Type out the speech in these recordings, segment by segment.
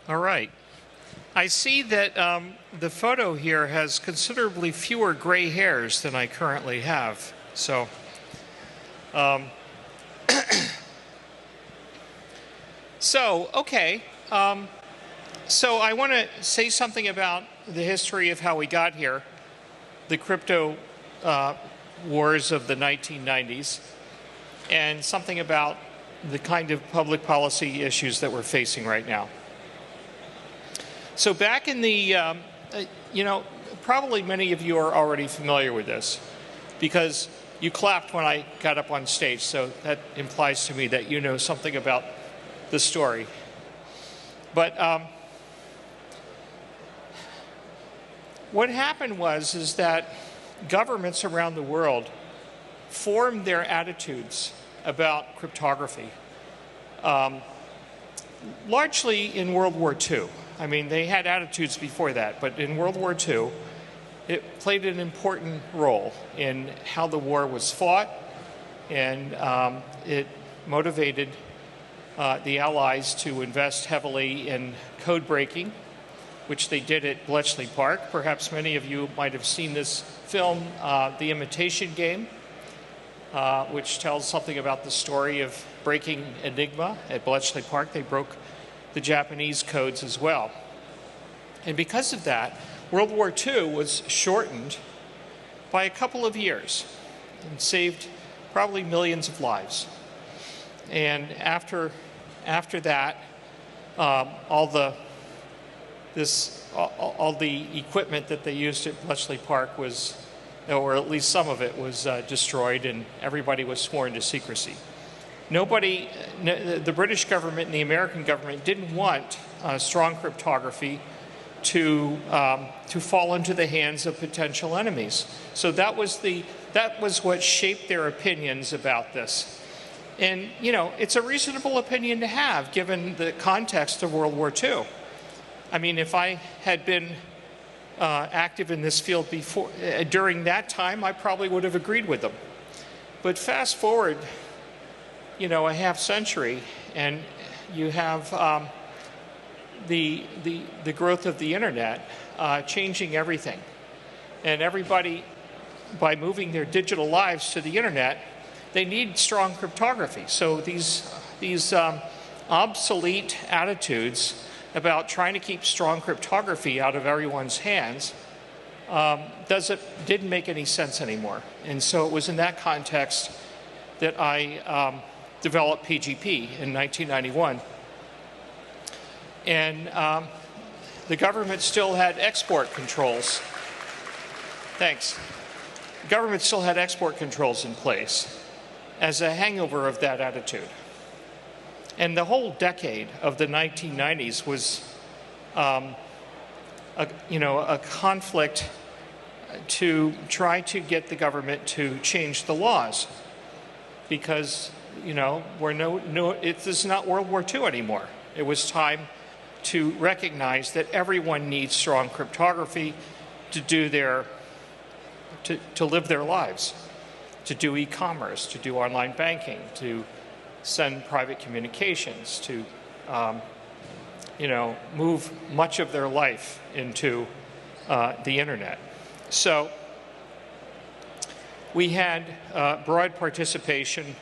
All right. I see that the photo here has considerably fewer gray hairs than I currently have. So, okay. So I want to say something about the history of how we got here, the crypto wars of the 1990s, and something about the kind of public policy issues that we're facing right now. So back in the, probably many of you are already familiar with this because you clapped when I got up on stage, so that implies to me that you know something about the story. But what happened is that governments around the world formed their attitudes about cryptography, largely in World War II. I mean, they had attitudes before that, but in World War II, it played an important role in how the war was fought, and it motivated the Allies to invest heavily in code breaking, which they did at Bletchley Park. Perhaps many of you might have seen this film, The Imitation Game, which tells something about the story of breaking Enigma at Bletchley Park. They broke the Japanese codes as well. And because of that, World War II was shortened by a couple of years and saved probably millions of lives. And after that, all the equipment that they used at Bletchley Park was, or at least some of it, was destroyed, and everybody was sworn to secrecy. The British government and the American government didn't want strong cryptography to fall into the hands of potential enemies. So that was what shaped their opinions about this. And it's a reasonable opinion to have given the context of World War II. I mean, if I had been active in this field during that time, I probably would have agreed with them. But fast forward, a half century, and you have the growth of the internet changing everything. And everybody, by moving their digital lives to the internet, they need strong cryptography. So these obsolete attitudes about trying to keep strong cryptography out of everyone's hands didn't make any sense anymore. And so it was in that context that I developed PGP in 1991. And the government still had export controls. Thanks. The government still had export controls in place as a hangover of that attitude. And the whole decade of the 1990s was a conflict to try to get the government to change the laws, because this is not World War II anymore. It was time to recognize that everyone needs strong cryptography to live their lives, to do e-commerce, to do online banking, to send private communications, to move much of their life into the internet. So we had broad participation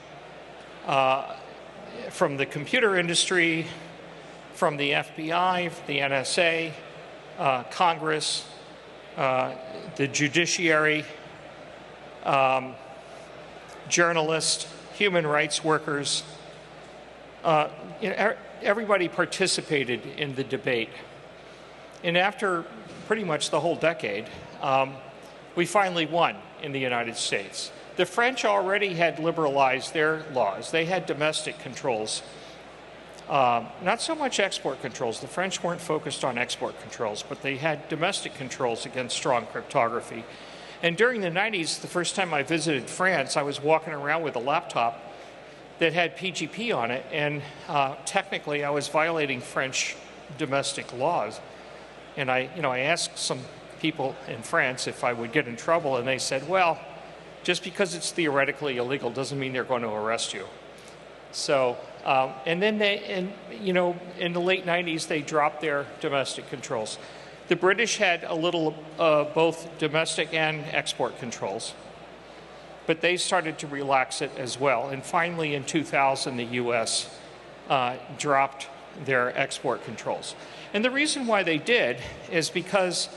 from the computer industry, from the FBI, the NSA, Congress, the judiciary, journalists, human rights workers. Everybody participated in the debate. And after pretty much the whole decade, we finally won in the United States. The French already had liberalized their laws. They had domestic controls, not so much export controls. The French weren't focused on export controls, but they had domestic controls against strong cryptography. And during the 90s, the first time I visited France, I was walking around with a laptop that had PGP on it, and technically I was violating French domestic laws. And I asked some people in France if I would get in trouble, and they said, well, just because it's theoretically illegal doesn't mean they're going to arrest you. So And then in the late 90s, they dropped their domestic controls. The British had a little both domestic and export controls, but they started to relax it as well. And finally, in 2000, the U.S. Dropped their export controls. And the reason why they did is because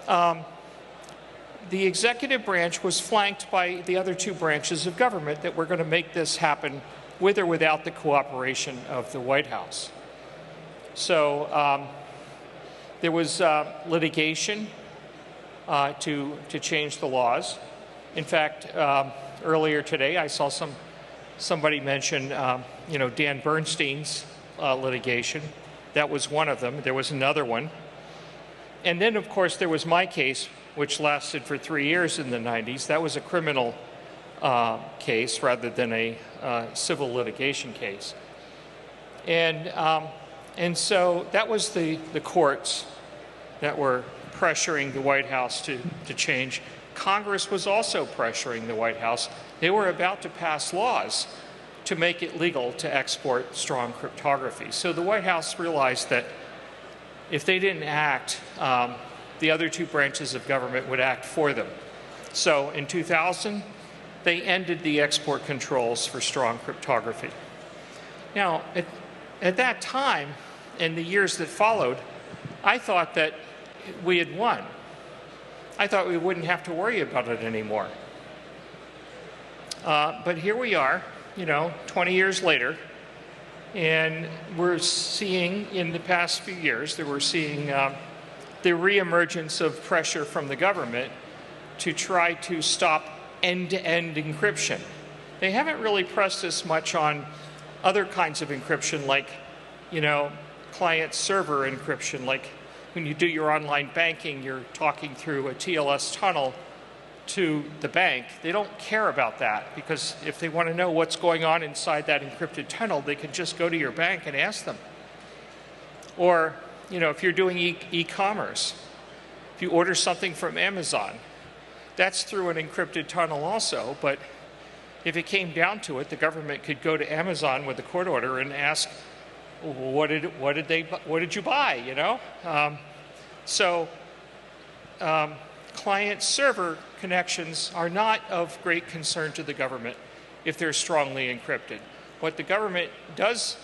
the executive branch was flanked by the other two branches of government that were going to make this happen with or without the cooperation of the White House. So there was litigation to change the laws. In fact, earlier today, I saw somebody mention, Dan Bernstein's litigation. That was one of them. There was another one. And then, of course, there was my case, which lasted for 3 years in the 90s. That was a criminal case rather than a civil litigation case. And so that was the courts that were pressuring the White House to change. Congress was also pressuring the White House. They were about to pass laws to make it legal to export strong cryptography. So the White House realized that if they didn't act, the other two branches of government would act for them. So in 2000, they ended the export controls for strong cryptography. Now, at that time, and the years that followed, I thought that we had won. I thought we wouldn't have to worry about it anymore. But here we are, 20 years later, and we're seeing, in the past few years, that we're seeing the reemergence of pressure from the government to try to stop end-to-end encryption. They haven't really pressed as much on other kinds of encryption, like, client-server encryption, like when you do your online banking, you're talking through a TLS tunnel to the bank. They don't care about that, because if they want to know what's going on inside that encrypted tunnel, they can just go to your bank and ask them. Or, if you're doing e-commerce, if you order something from Amazon, that's through an encrypted tunnel also, but if it came down to it, the government could go to Amazon with a court order and ask, what did you buy, So client-server connections are not of great concern to the government if they're strongly encrypted. What the government does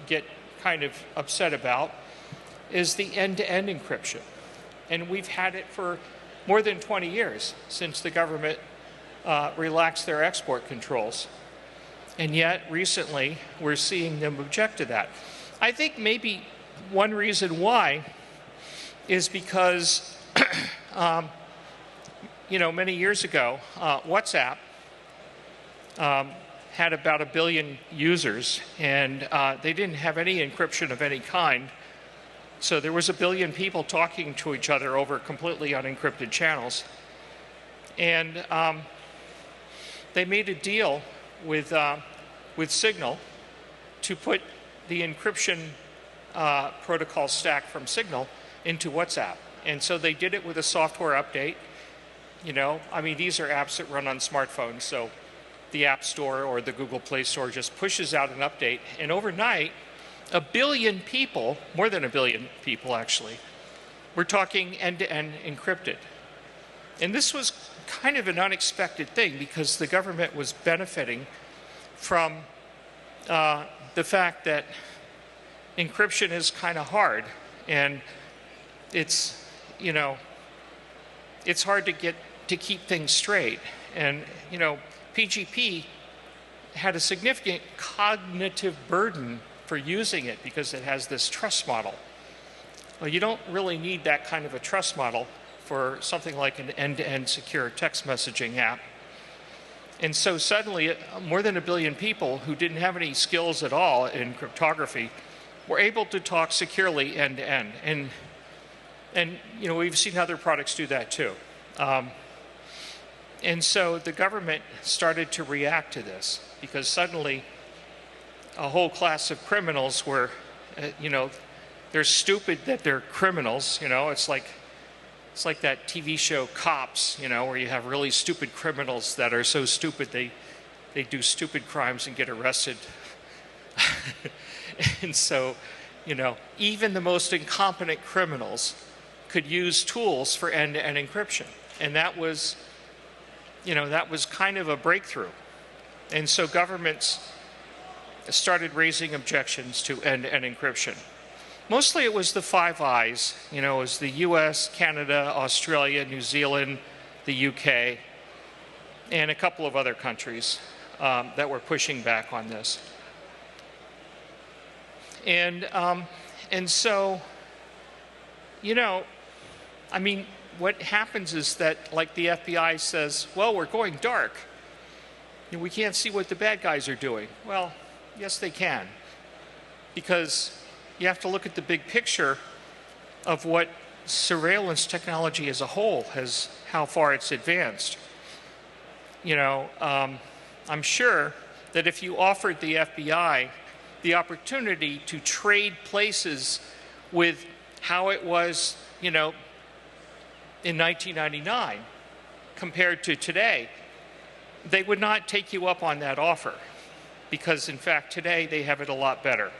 get kind of upset about is the end-to-end encryption. And we've had it for more than 20 years since the government relaxed their export controls. And yet, recently, we're seeing them object to that. I think maybe one reason why is because, many years ago, WhatsApp had about 1 billion users, and they didn't have any encryption of any kind. So there was 1 billion people talking to each other over completely unencrypted channels. And they made a deal with Signal to put the encryption protocol stack from Signal into WhatsApp. And so they did it with a software update. These are apps that run on smartphones, so the App Store or the Google Play Store just pushes out an update, and overnight, 1 billion people, more than 1 billion people actually, were talking end-to-end encrypted. And this was kind of an unexpected thing, because the government was benefiting from the fact that encryption is kind of hard, and it's hard to keep things straight. And PGP had a significant cognitive burden for using it because it has this trust model. Well, you don't really need that kind of a trust model for something like an end-to-end secure text messaging app. And so suddenly, more than 1 billion people who didn't have any skills at all in cryptography were able to talk securely end-to-end. And we've seen other products do that too. And so the government started to react to this, because suddenly a whole class of criminals were, they're stupid that they're criminals. It's like that TV show Cops, where you have really stupid criminals that are so stupid they do stupid crimes and get arrested And so, you know, even the most incompetent criminals could use tools for end-to-end encryption. And that was, you know, that was kind of a breakthrough. And so governments started raising objections to end-to-end encryption. Mostly it was the Five Eyes, you know, it was the US, Canada, Australia, New Zealand, the UK, and a couple of other countries that were pushing back on this. And so, you know, I mean, what happens is that, like, the FBI says, well, we're going dark. We can't see what the bad guys are doing. Well, yes, they can. Because you have to look at the big picture of what surveillance technology as a whole has, how far it's advanced. You know, I'm sure that if you offered the FBI the opportunity to trade places with how it was, you know, in 1999 compared to today, they would not take you up on that offer, because in fact today they have it a lot better.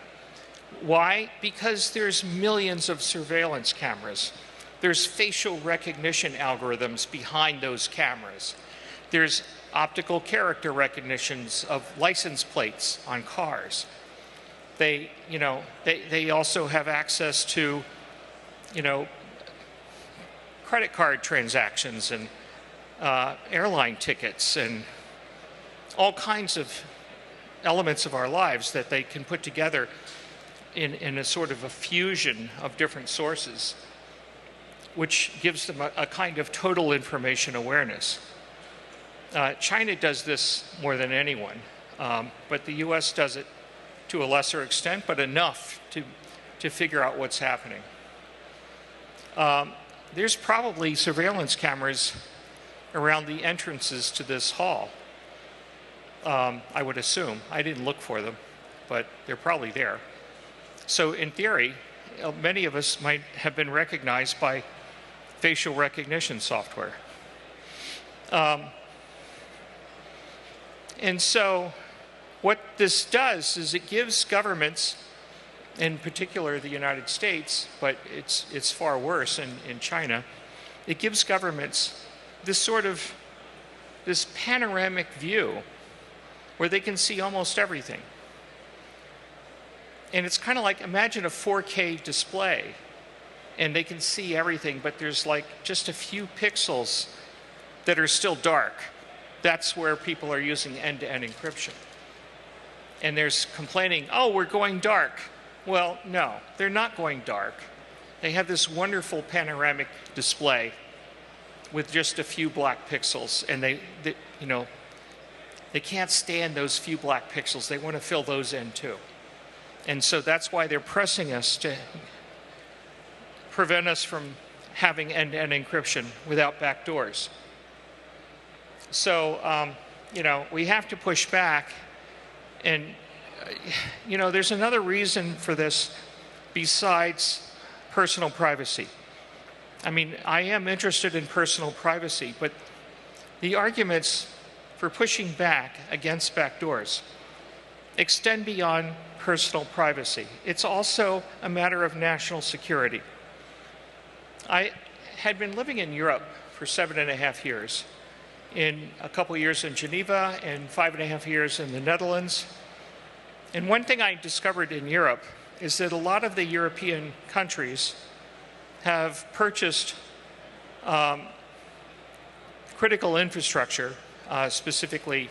Why? Because there's millions of surveillance cameras. There's facial recognition algorithms behind those cameras. There's optical character recognitions of license plates on cars. They, you know, they also have access to, you know, credit card transactions and airline tickets and all kinds of elements of our lives that they can put together in a sort of a fusion of different sources, which gives them a kind of total information awareness. China does this more than anyone, but the US does it to a lesser extent, but enough to figure out what's happening. There's probably surveillance cameras around the entrances to this hall, I would assume. I didn't look for them, but they're probably there. So in theory, many of us might have been recognized by facial recognition software. And so what this does is it gives governments, in particular the United States, but it's far worse in China, it gives governments this sort of, this panoramic view where they can see almost everything. And it's kind of like, imagine a 4K display and they can see everything, but there's like just a few pixels that are still dark. That's where people are using end-to-end encryption. And there's complaining, oh, we're going dark. Well, no, they're not going dark. They have this wonderful panoramic display with just a few black pixels, and they you know, they can't stand those few black pixels. They want to fill those in too. And so that's why they're pressing us to prevent us from having end-to-end encryption without backdoors. So, you know, we have to push back. And, you know, there's another reason for this besides personal privacy. I mean, I am interested in personal privacy, but the arguments for pushing back against backdoors extend beyond personal privacy. It's also a matter of national security. I had been living in Europe for 7.5 years. In a couple years in Geneva and 5.5 years in the Netherlands. And one thing I discovered in Europe is that a lot of the European countries have purchased critical infrastructure, specifically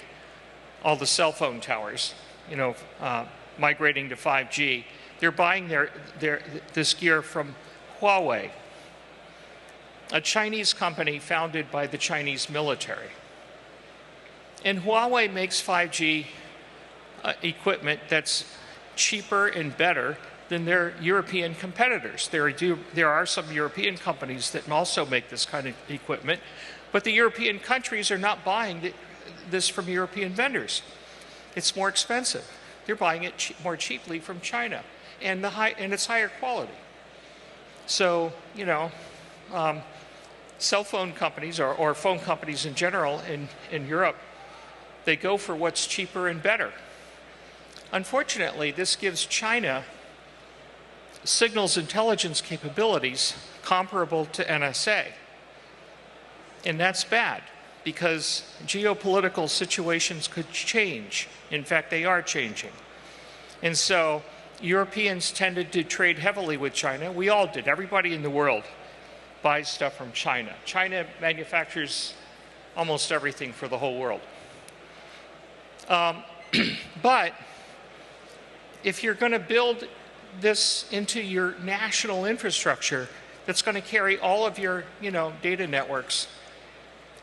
all the cell phone towers, you know, migrating to 5G. They're buying this gear from Huawei, a Chinese company founded by the Chinese military. And Huawei makes 5G equipment that's cheaper and better than their European competitors. There are some European companies that also make this kind of equipment, but the European countries are not buying this from European vendors. It's more expensive. They're buying it more cheaply from China, and it's higher quality. So, you know, cell phone companies or phone companies in general in Europe, they go for what's cheaper and better. Unfortunately, this gives China signals intelligence capabilities comparable to NSA. And that's bad, because geopolitical situations could change. In fact, they are changing. And so Europeans tended to trade heavily with China. We all did. Everybody in the world buys stuff from China. China manufactures almost everything for the whole world. But if you're going to build this into your national infrastructure that's going to carry all of your, data networks,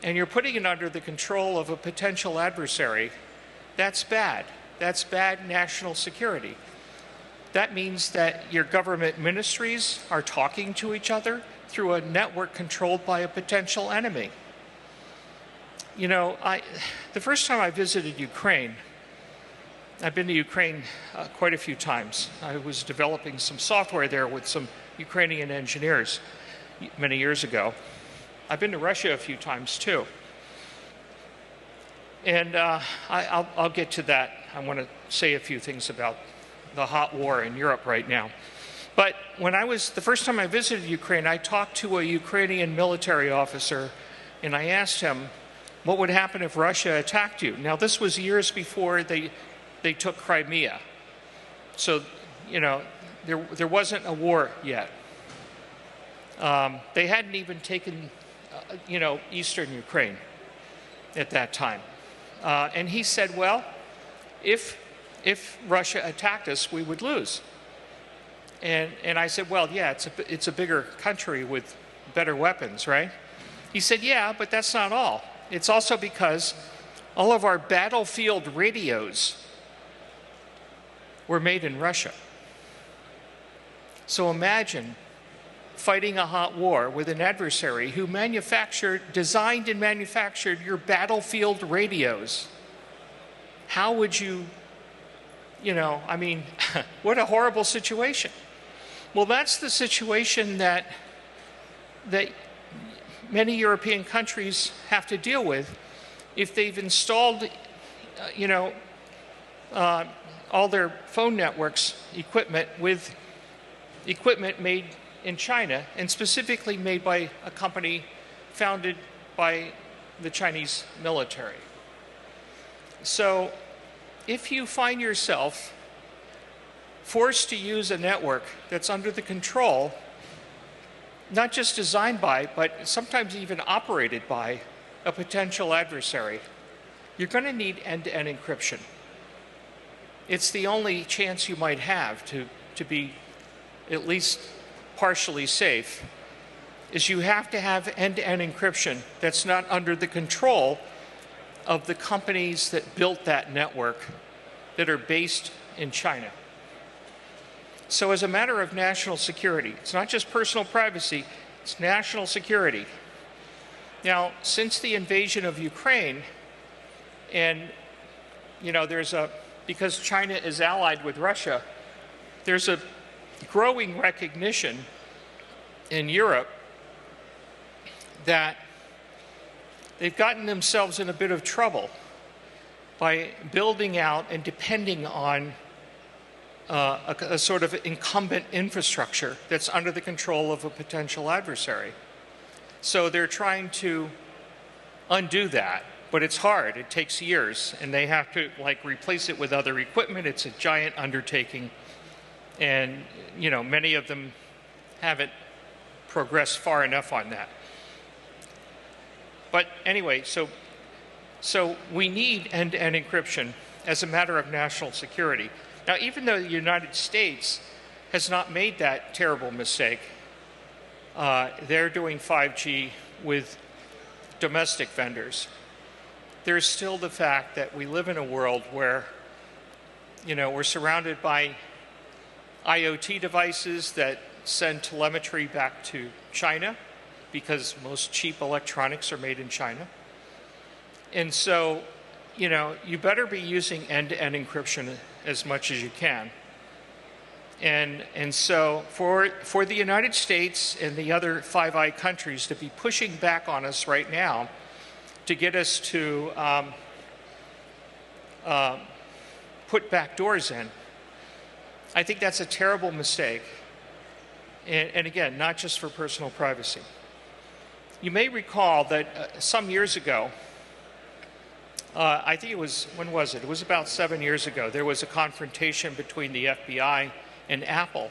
and you're putting it under the control of a potential adversary, that's bad. That's bad national security. That means that your government ministries are talking to each other through a network controlled by a potential enemy. The first time I visited Ukraine, I've been to Ukraine quite a few times. I was developing some software there with some Ukrainian engineers many years ago. I've been to Russia a few times too. And I'll get to that. I want to say a few things about the hot war in Europe right now. But the first time I visited Ukraine, I talked to a Ukrainian military officer, and I asked him, what would happen if Russia attacked you? Now, this was years before they took Crimea. So, there wasn't a war yet. They hadn't even taken, eastern Ukraine at that time. And he said, well, if Russia attacked us, we would lose. And I said, well, yeah, it's a bigger country with better weapons, right? He said, yeah, but that's not all. It's also because all of our battlefield radios were made in Russia. So imagine fighting a hot war with an adversary who designed and manufactured your battlefield radios. How would you, what a horrible situation. Well, that's the situation that many European countries have to deal with if they've installed, all their phone networks equipment with equipment made in China, and specifically made by a company founded by the Chinese military. So if you find yourself forced to use a network that's under the control, not just designed by, but sometimes even operated by, a potential adversary, you're going to need end-to-end encryption. It's the only chance you might have to be at least partially safe, is you have to have end-to-end encryption that's not under the control of the companies that built that network that are based in China. So as a matter of national security, it's not just personal privacy, it's national security. Now, since the invasion of Ukraine, and because China is allied with Russia, there's a growing recognition in Europe that they've gotten themselves in a bit of trouble by building out and depending on a sort of incumbent infrastructure that's under the control of a potential adversary. So they're trying to undo that, but it's hard. It takes years, and they have to replace it with other equipment. It's a giant undertaking, and many of them haven't progressed far enough on that. But anyway, so we need end-to-end encryption as a matter of national security. Now, even though the United States has not made that terrible mistake, they're doing 5G with domestic vendors. There's still the fact that we live in a world where, we're surrounded by IoT devices that send telemetry back to China, because most cheap electronics are made in China. And so, you better be using end-to-end encryption as much as you can. And so for the United States and the other Five Eyes countries to be pushing back on us right now to get us to put backdoors in. I think that's a terrible mistake. And again, not just for personal privacy. You may recall that some years ago, I think it was, when was it? It was about 7 years ago. There was a confrontation between the FBI and Apple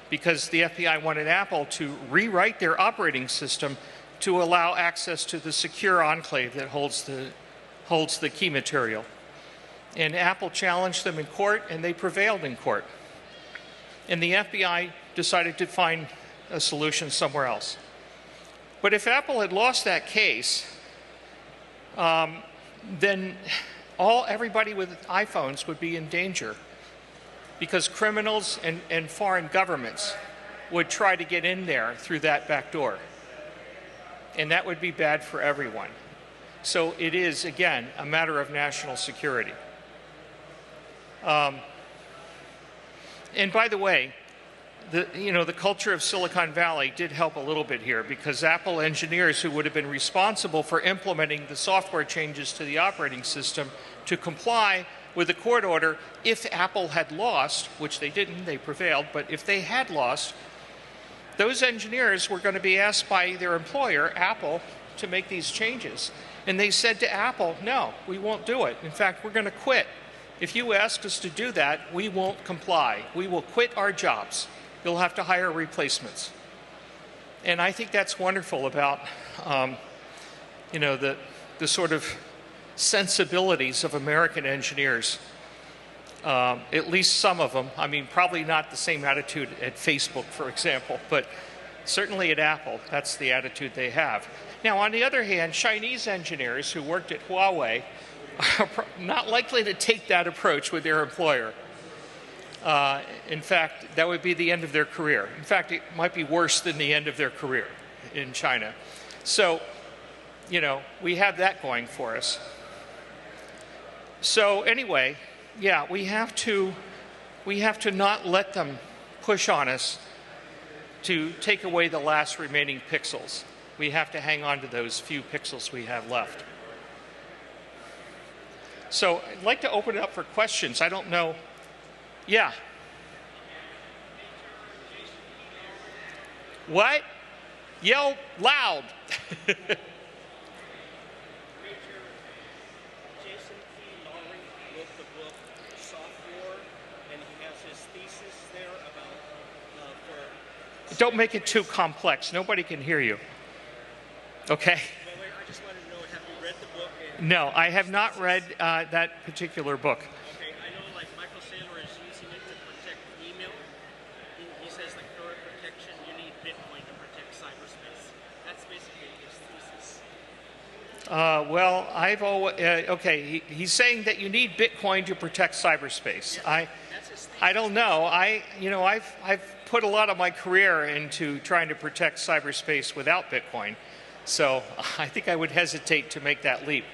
because the FBI wanted Apple to rewrite their operating system to allow access to the secure enclave that holds the key material. And Apple challenged them in court, and they prevailed in court. And the FBI decided to find a solution somewhere else. But if Apple had lost that case, then everybody with iPhones would be in danger because criminals and foreign governments would try to get in there through that back door. And that would be bad for everyone. So it is, again, a matter of national security. And by the way, the culture of Silicon Valley did help a little bit here because Apple engineers who would have been responsible for implementing the software changes to the operating system to comply with the court order, if Apple had lost, which they didn't, they prevailed, but if they had lost, those engineers were going to be asked by their employer, Apple, to make these changes. And they said to Apple, no, we won't do it. In fact, we're going to quit. If you ask us to do that, we won't comply. We will quit our jobs. You'll have to hire replacements. And I think that's wonderful about, the sort of sensibilities of American engineers. At least some of them. I mean, probably not the same attitude at Facebook, for example, but certainly at Apple, that's the attitude they have. Now, on the other hand, Chinese engineers who worked at Huawei are not likely to take that approach with their employer. In fact, that would be the end of their career. In fact, it might be worse than the end of their career in China. So, we have that going for us. So anyway, yeah, we have to not let them push on us to take away the last remaining pixels. We have to hang on to those few pixels we have left. So I'd like to open it up for questions. I don't know. Yeah. What? Yell loud. Don't make it too complex. Nobody can hear you. Okay? Well, I just wanted to know, have you read the book? No, I have not read that particular book. Okay, I know like Michael Saylor is using it to protect email. He says like for protection, you need Bitcoin to protect cyberspace. That's basically his thesis. Well, I've always, okay, he's saying that you need Bitcoin to protect cyberspace. Yes, that's his thesis. I don't know. I've put a lot of my career into trying to protect cyberspace without Bitcoin. So I think I would hesitate to make that leap.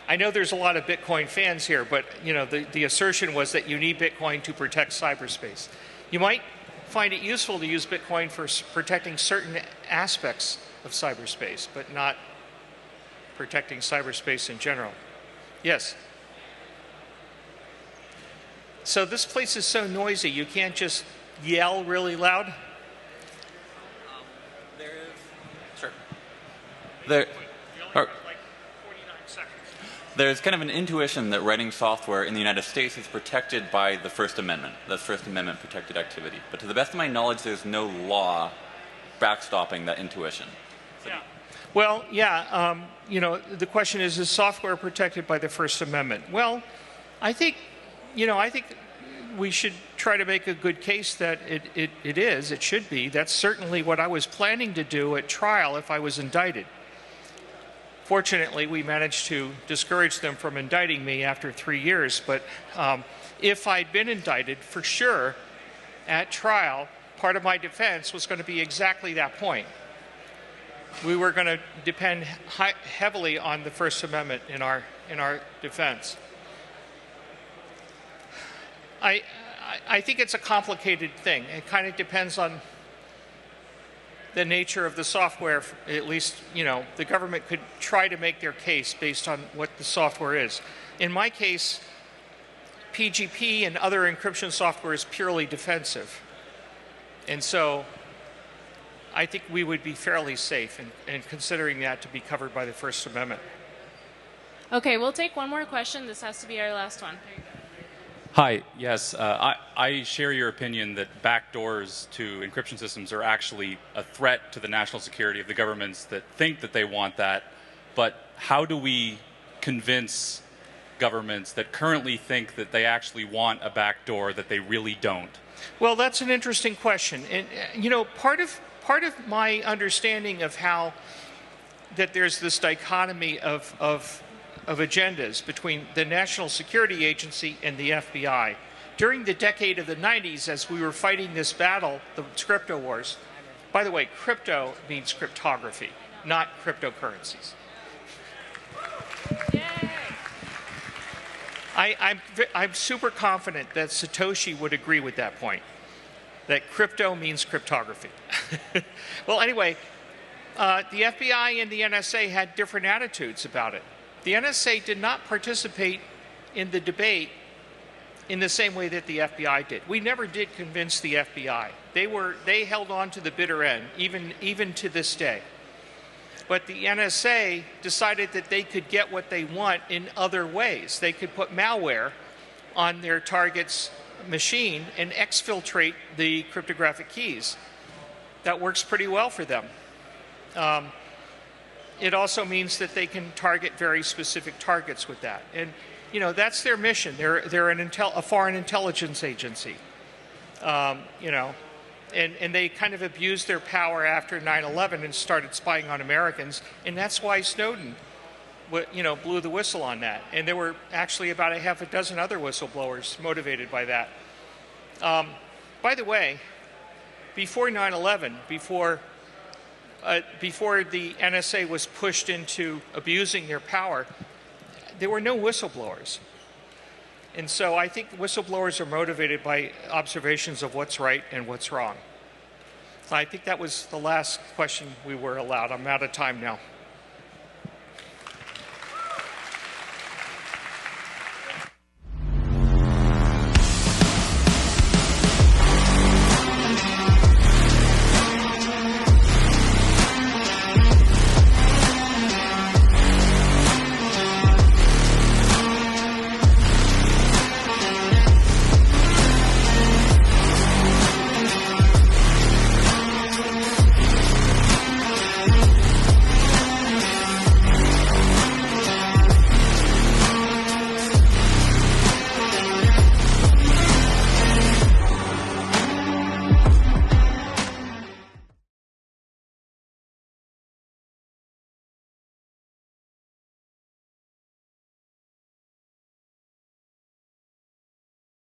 I know there's a lot of Bitcoin fans here, but the assertion was that you need Bitcoin to protect cyberspace. You might find it useful to use Bitcoin for protecting certain aspects of cyberspace, but not protecting cyberspace in general. Yes? So this place is so noisy, you can't just yell really loud? There's kind of an intuition that writing software in the United States is protected by the First Amendment. That's First Amendment protected activity. But to the best of my knowledge, there's no law backstopping that intuition. So yeah. Well, yeah, the question is software protected by the First Amendment? Well, I think we should try to make a good case that it should be. That's certainly what I was planning to do at trial if I was indicted. Fortunately, we managed to discourage them from indicting me after 3 years, but if I'd been indicted, for sure, at trial, part of my defense was going to be exactly that point. We were going to depend heavily on the First Amendment in our defense. I think it's a complicated thing. It kind of depends on the nature of the software, at least, the government could try to make their case based on what the software is. In my case, PGP and other encryption software is purely defensive. And so I think we would be fairly safe in considering that to be covered by the First Amendment. Okay, we'll take one more question. This has to be our last one. Hi, yes, I share your opinion that backdoors to encryption systems are actually a threat to the national security of the governments that think that they want that. But how do we convince governments that currently think that they actually want a backdoor that they really don't? Well, that's an interesting question. And, part of my understanding of how that there's this dichotomy of agendas between the National Security Agency and the FBI. During the decade of the 90s, as we were fighting this battle, the crypto wars, by the way, crypto means cryptography, not cryptocurrencies. Yay. I'm super confident that Satoshi would agree with that point, that crypto means cryptography. Well, anyway, the FBI and the NSA had different attitudes about it. The NSA did not participate in the debate in the same way that the FBI did. We never did convince the FBI. They held on to the bitter end, even to this day. But the NSA decided that they could get what they want in other ways. They could put malware on their target's machine and exfiltrate the cryptographic keys. That works pretty well for them. It also means that they can target very specific targets with that. And, that's their mission. They're a foreign intelligence agency. And they kind of abused their power after 9/11 and started spying on Americans. And that's why Snowden, blew the whistle on that. And there were actually about a half a dozen other whistleblowers motivated by that. By the way, before 9/11, before the NSA was pushed into abusing their power, there were no whistleblowers. And so I think whistleblowers are motivated by observations of what's right and what's wrong. I think that was the last question we were allowed. I'm out of time now.